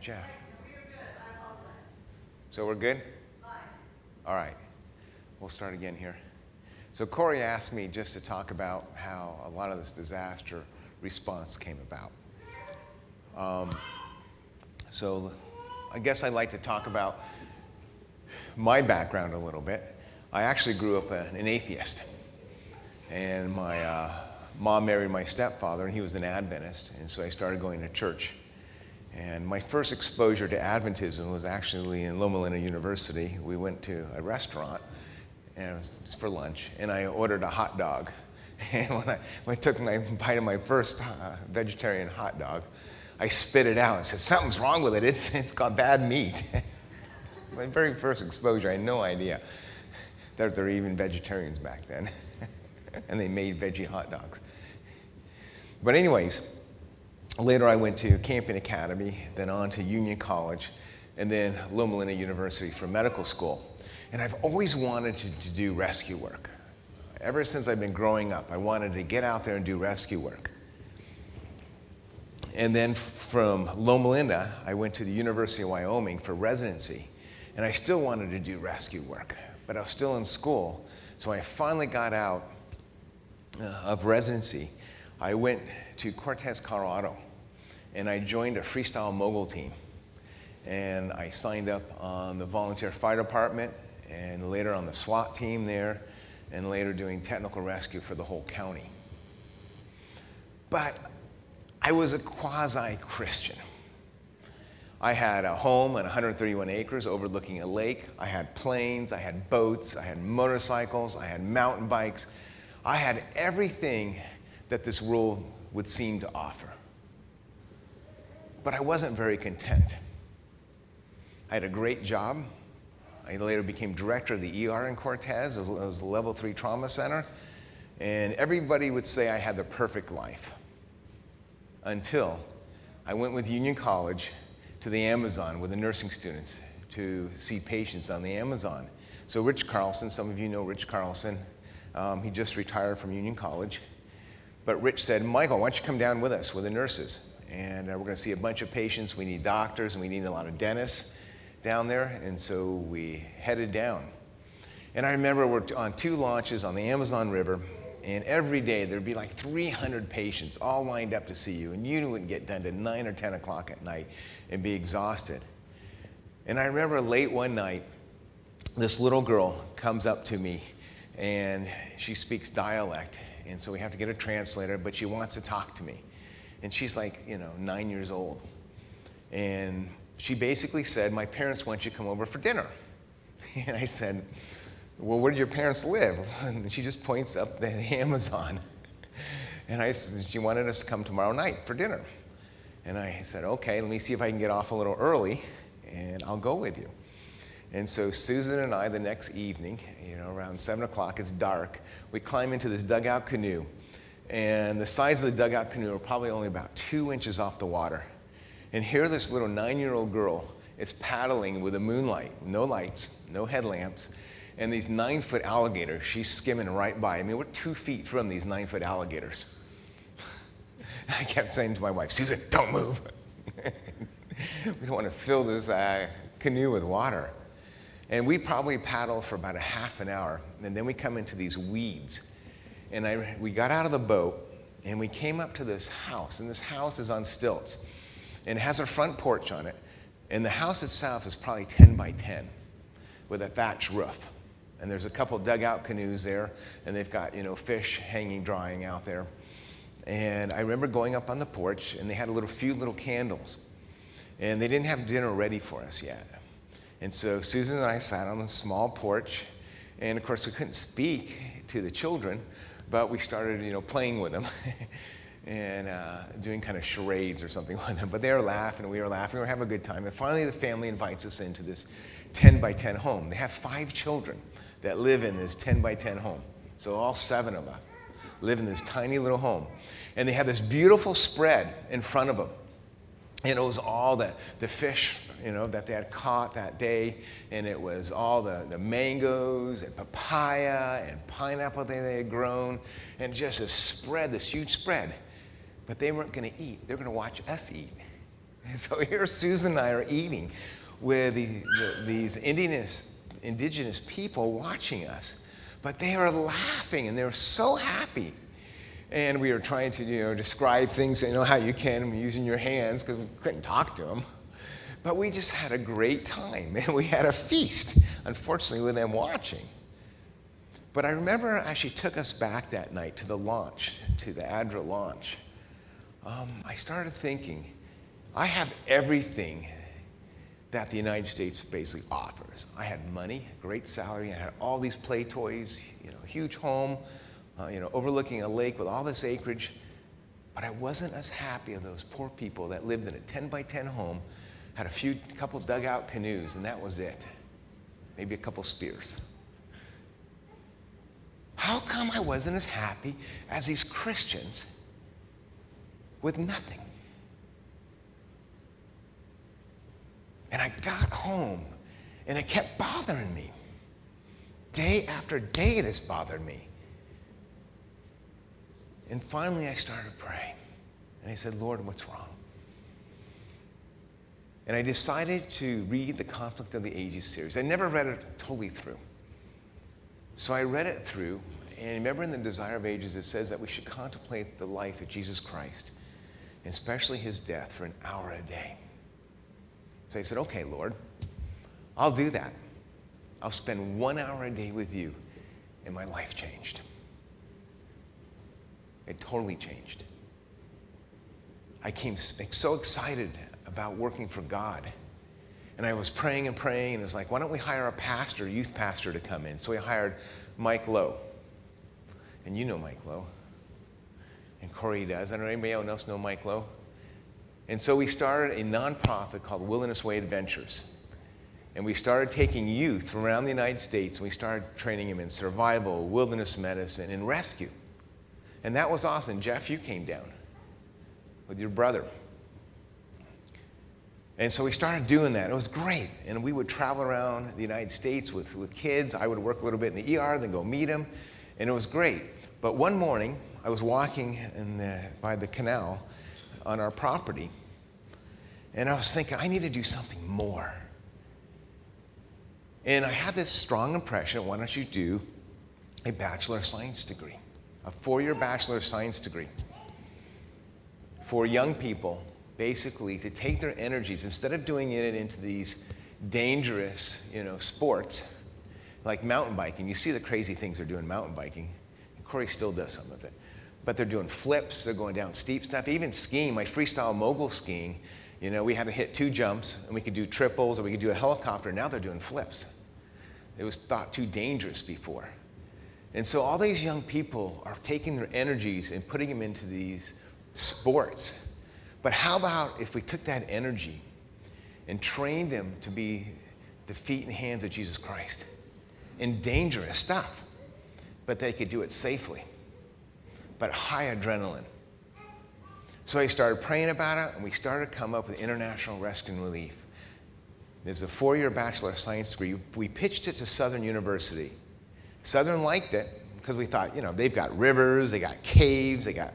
Jeff? So we're good? All right. We'll start again here. So Corey asked me just to talk about how a lot of this disaster response came about. So I guess I'd like to talk about my background a little bit. I actually grew up an atheist. And my mom married my stepfather, and he was an Adventist, and so I started going to church. And my first exposure to Adventism was actually in Loma Linda University. We went to a restaurant, and it was for lunch, and I ordered a hot dog. And when I took my bite of my first vegetarian hot dog, I spit it out and said, "Something's wrong with it. It's got bad meat." My very first exposure, I had no idea that there were even vegetarians back then. And they made veggie hot dogs. But anyways, later I went to Camping Academy, then on to Union College, and then Loma Linda University for medical school. And I've always wanted to do rescue work. Ever since I've been growing up, I wanted to get out there and do rescue work. And then from Loma Linda, I went to the University of Wyoming for residency. And I still wanted to do rescue work, but I was still in school. So I finally got out of residency. I went to Cortez, Colorado, and I joined a freestyle mogul team. And I signed up on the volunteer fire department, and later on the SWAT team there, and later doing technical rescue for the whole county. But I was a quasi-Christian. I had a home on 131 acres overlooking a lake. I had planes, I had boats, I had motorcycles, I had mountain bikes. I had everything that this world would seem to offer. But I wasn't very content. I had a great job. I later became director of the ER in Cortez. It was a level 3 trauma center. And everybody would say I had the perfect life. Until I went with Union College to the Amazon with the nursing students to see patients on the Amazon. So Rich Carlson, some of you know Rich Carlson. He just retired from Union College. But Rich said, "Michael, why don't you come down with us, with the nurses? And we're going to see a bunch of patients. We need doctors, and we need a lot of dentists down there." And so we headed down. And I remember we're on 2 launches on the Amazon River, and every day there'd be like 300 patients all lined up to see you, and you wouldn't get done to 9 or 10 o'clock at night and be exhausted. And I remember late one night, this little girl comes up to me, and she speaks dialect, and so we have to get a translator, but she wants to talk to me. And she's like, 9 years old. And she basically said, "My parents want you to come over for dinner." And I said, "Well, where do your parents live?" And she just points up the Amazon. And I said, she wanted us to come tomorrow night for dinner. And I said, "Okay, let me see if I can get off a little early, and I'll go with you." And so Susan and I, the next evening, around 7 o'clock, it's dark, we climb into this dugout canoe. And the sides of the dugout canoe are probably only about 2 inches off the water. And here this little 9-year-old girl is paddling with the moonlight, no lights, no headlamps, and these 9-foot alligators, she's skimming right by. I mean, we're 2 feet from these 9-foot alligators. I kept saying to my wife, "Susan, don't move." We don't want to fill this canoe with water. And we probably paddled for about a half an hour, and then we come into these weeds. And we got out of the boat, and we came up to this house, and this house is on stilts. And it has a front porch on it, and the house itself is probably 10 by 10 with a thatch roof. And there's a couple dugout canoes there, and they've got, fish hanging, drying out there. And I remember going up on the porch, and they had a few little candles. And they didn't have dinner ready for us yet. And so Susan and I sat on the small porch, and of course we couldn't speak to the children, but we started, playing with them and doing kind of charades or something with them. But they were laughing, we were laughing, we were having a good time. And finally the family invites us into this 10 by 10 home. They have 5 children that live in this 10 by 10 home. So all 7 of them live in this tiny little home. And they have this beautiful spread in front of them. And it was all the fish, that they had caught that day. And it was all the mangoes and papaya and pineapple that they had grown. And just a spread, this huge spread. But they weren't going to eat. They were going to watch us eat. And so here Susan and I are eating with these indigenous people watching us. But they are laughing, and they're so happy. And we were trying to, describe things, how you can using your hands, because we couldn't talk to them. But we just had a great time, and we had a feast, unfortunately, with them watching. But I remember as she took us back that night to the launch, to the ADRA launch, I started thinking, I have everything that the United States basically offers. I had money, great salary, I had all these play toys, huge home, overlooking a lake with all this acreage, but I wasn't as happy as those poor people that lived in a 10-by-10 home, had a couple dugout canoes, and that was it. Maybe a couple spears. How come I wasn't as happy as these Christians with nothing? And I got home, and it kept bothering me. Day after day, it has bothered me. And finally, I started praying. And I said, Lord, what's wrong? And I decided to read the Conflict of the Ages series. I never read it totally through. So I read it through, and remember in the Desire of Ages, it says that we should contemplate the life of Jesus Christ, and especially his death, for an hour a day. So I said, okay, Lord, I'll do that. I'll spend 1 hour a day with you, and my life changed. It totally changed. I came so excited about working for God. And I was praying, and it was like, why don't we hire a pastor, youth pastor, to come in? So we hired Mike Lowe. And you know Mike Lowe. And Corey does. I don't know anybody else know Mike Lowe. And so we started a nonprofit called Wilderness Way Adventures. And we started taking youth from around the United States, and we started training them in survival, wilderness medicine, and rescue. And that was awesome. Jeff, you came down with your brother. And so we started doing that. It was great. And we would travel around the United States with kids. I would work a little bit in the ER, then go meet them. And it was great. But one morning, I was walking by the canal on our property, and I was thinking, I need to do something more. And I had this strong impression, why don't you do a Bachelor of Science degree, a 4-year Bachelor of Science degree for young people, basically to take their energies, instead of doing it into these dangerous, sports, like mountain biking. You see the crazy things they're doing mountain biking. And Corey still does some of it. But they're doing flips, they're going down steep stuff, even skiing, my freestyle mogul skiing, we had to hit 2 jumps, and we could do triples, or we could do a helicopter. Now they're doing flips. It was thought too dangerous before. And so all these young people are taking their energies and putting them into these sports. But how about if we took that energy and trained them to be the feet and hands of Jesus Christ in dangerous stuff, but they could do it safely, but high adrenaline. So I started praying about it, and we started to come up with International Rescue and Relief. It's a 4-year Bachelor of Science degree. We pitched it to Southern University. Southern liked it because we thought, they've got rivers, they got caves, they got,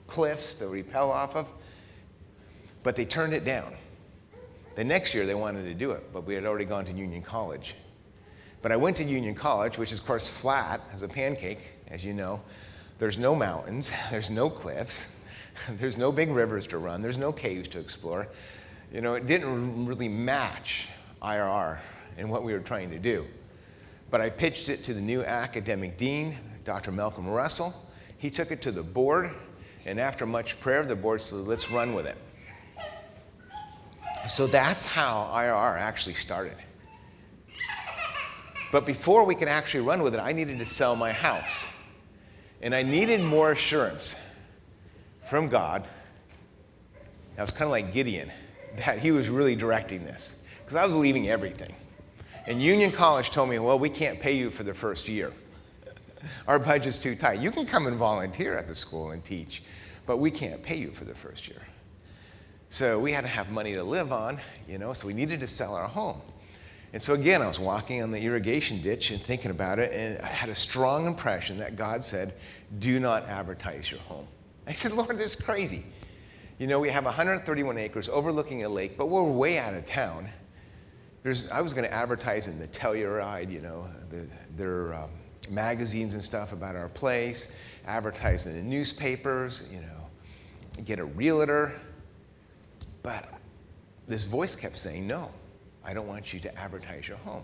cliffs to rappel off of. But they turned it down. The next year they wanted to do it, but we had already gone to Union College. But I went to Union College, which is, of course, flat as a pancake, as you know. There's no mountains, there's no cliffs, there's no big rivers to run, there's no caves to explore. It didn't really match IRR in what we were trying to do. But I pitched it to the new academic dean, Dr. Malcolm Russell. He took it to the board, and after much prayer, the board said, let's run with it. So that's how IRR actually started. But before we could actually run with it, I needed to sell my house. And I needed more assurance from God. I was kind of like Gideon, that he was really directing this, because I was leaving everything. And Union College told me, well, we can't pay you for the first year. Our budget's too tight. You can come and volunteer at the school and teach, but we can't pay you for the first year. So we had to have money to live on, so we needed to sell our home. And so again, I was walking on the irrigation ditch and thinking about it, and I had a strong impression that God said, do not advertise your home. I said, Lord, this is crazy. we have 131 acres overlooking a lake, but we're way out of town. I was going to advertise in the Telluride, their magazines and stuff about our place, advertise in the newspapers, get a realtor. But this voice kept saying, no, I don't want you to advertise your home.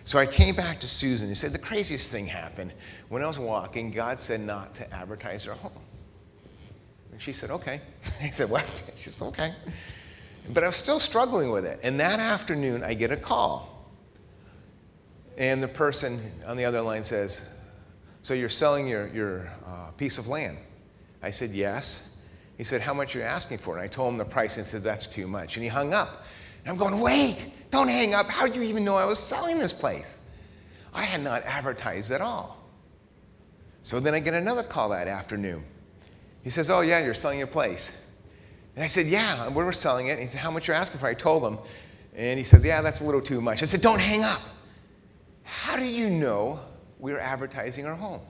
So I came back to Susan and said, the craziest thing happened. When I was walking, God said not to advertise our home. And she said, okay. I said, what? She said, okay. But I was still struggling with it. And that afternoon, I get a call. And the person on the other line says, so you're selling your piece of land? I said, yes. He said, how much are you asking for it? And I told him the price and said, that's too much. And he hung up. And I'm going, wait, don't hang up. How did you even know I was selling this place? I had not advertised at all. So then I get another call that afternoon. He says, oh yeah, you're selling your place. And I said, yeah, we were selling it. And he said, how much you're asking for? I told him. And he says, yeah, that's a little too much. I said, don't hang up. How do you know we were advertising our home?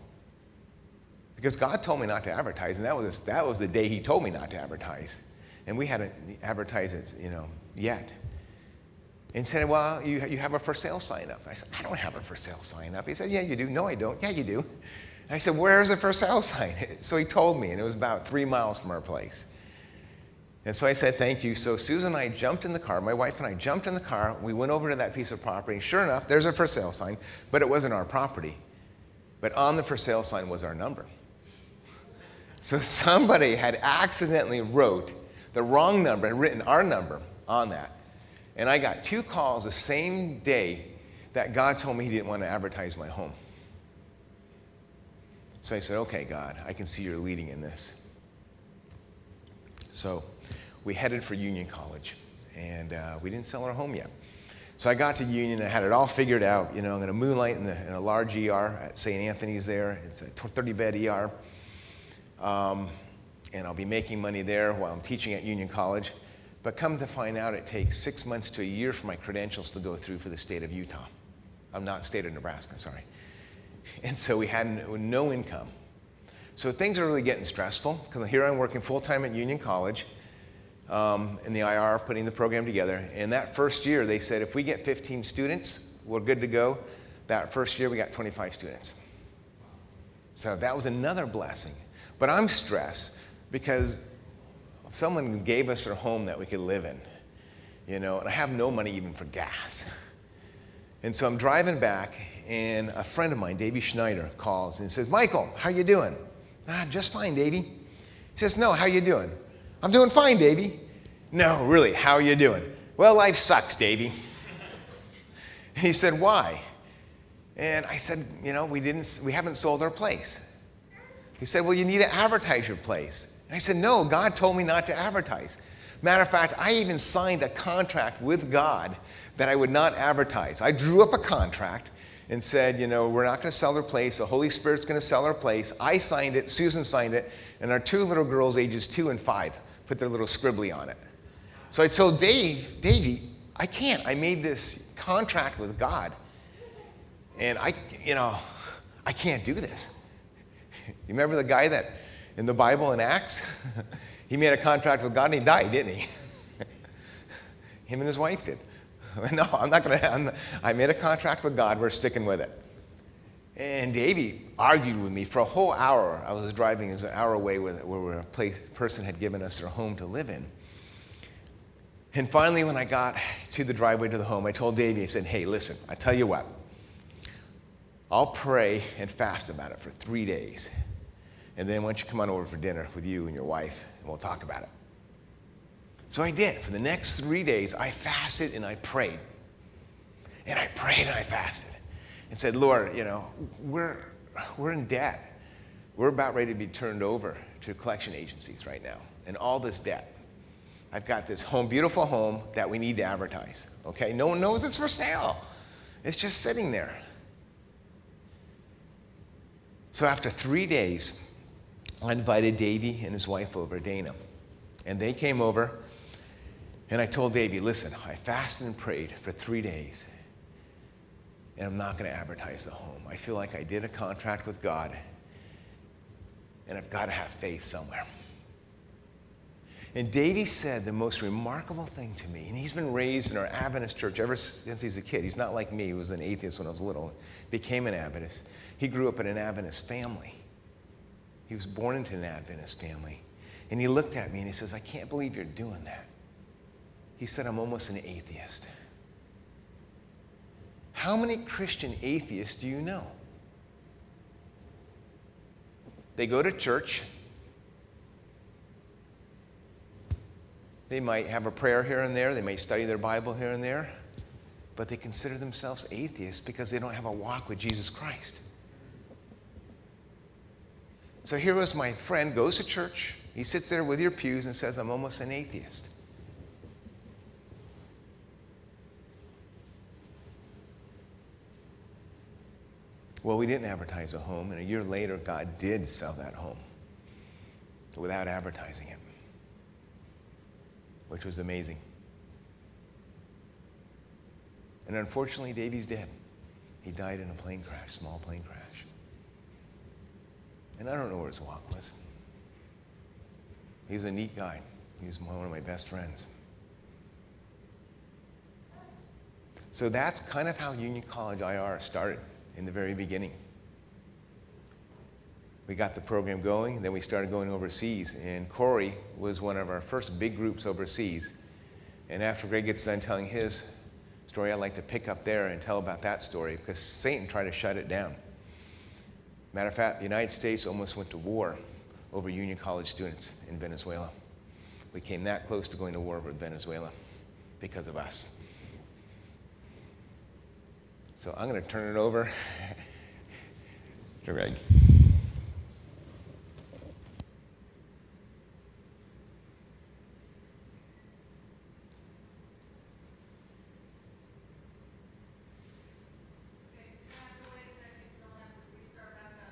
Because God told me not to advertise, and that was the day he told me not to advertise. And we hadn't advertised it, yet. And he said, well, you have a for sale sign up. I said, I don't have a for sale sign up. He said, yeah, you do. No, I don't. Yeah, you do. And I said, where's the for sale sign? So he told me, and it was about 3 miles from our place. And so I said, thank you. So Susan and I jumped in the car. My wife and I jumped in the car. We went over to that piece of property. Sure enough, there's a for sale sign, but it wasn't our property. But on the for sale sign was our number. So somebody had accidentally wrote the wrong number and written our number on that. And I got 2 calls the same day that God told me he didn't want to advertise my home. So I said, okay, God, I can see you're leading in this. So we headed for Union College, and we didn't sell our home yet. So I got to Union and I had it all figured out. I'm going to moonlight in a large ER at St. Anthony's there. It's a 30-bed ER. And I'll be making money there while I'm teaching at Union College. But come to find out, it takes 6 months to a year for my credentials to go through for the state of Utah. I'm not state of Nebraska, sorry. And so we had no income. So things are really getting stressful, because here I'm working full-time at Union College in the IR, putting the program together. And that first year, they said, if we get 15 students, we're good to go. That first year, we got 25 students. So that was another blessing. But I'm stressed because someone gave us their home that we could live in, and I have no money even for gas. And so I'm driving back, and a friend of mine, Davey Schneider, calls and says, Michael, how you doing? Just fine, Davey. He says, no, how you doing? I'm doing fine, Davey. No, really, how are you doing? Well, life sucks, Davey. And he said, why? And I said, we haven't sold our place. He said, well, you need to advertise your place. And I said, no, God told me not to advertise. Matter of fact, I even signed a contract with God that I would not advertise. I drew up a contract and said, we're not going to sell our place. The Holy Spirit's going to sell our place. I signed it, Susan signed it, and our 2 little girls, ages 2 and 5, put their little scribbly on it. So I told Davey, I can't. I made this contract with God, and I can't do this. You remember the guy that in the Bible in Acts? He made a contract with God and he died, didn't he? Him and his wife did. No, I'm not going to. I made a contract with God. We're sticking with it. And Davey argued with me for a whole hour. I was driving, it was an hour away where a person had given us their home to live in. And finally, when I got to the driveway to the home, I told Davey, I said, hey, listen, I tell you what. I'll pray and fast about it for 3 days. And then why don't you come on over for dinner with you and your wife, and we'll talk about it. So I did. For the next 3 days, I fasted and I prayed. And I prayed and I fasted. And said, Lord, we're in debt. We're about ready to be turned over to collection agencies right now. And all this debt. I've got this home, beautiful home that we need to advertise. Okay? No one knows it's for sale. It's just sitting there. So after 3 days, I invited Davey and his wife over, Dana. And they came over, and I told Davey, listen, I fasted and prayed for 3 days, and I'm not going to advertise the home. I feel like I did a contract with God, and I've got to have faith somewhere. And Davey said the most remarkable thing to me, and he's been raised in our Adventist church ever since he's a kid. He's not like me, who was an atheist when I was little, became an Adventist. He grew up in an Adventist family. He was born into an Adventist family. And he looked at me and he says, I can't believe you're doing that. He said, I'm almost an atheist. How many Christian atheists do you know? They go to church. They might have a prayer here and there. They may study their Bible here and there. But they consider themselves atheists because they don't have a walk with Jesus Christ. So here was my friend, goes to church. He sits there with your pews and says, I'm almost an atheist. Well, we didn't advertise a home, and a year later, God did sell that home without advertising it, which was amazing. And unfortunately, Davey's dead. He died in a plane crash, small plane crash. And I don't know where his walk was. He was a neat guy. He was one of my best friends. So that's kind of how Union College IR started in the very beginning. We got the program going, and then we started going overseas. And Corey was one of our first big groups overseas. And after Greg gets done telling his story, I'd like to pick up there and tell about that story, because Satan tried to shut it down. Matter of fact, the United States almost went to war over Union College students in Venezuela. We came that close to going to war with Venezuela because of us. So I'm going to turn it over to Greg.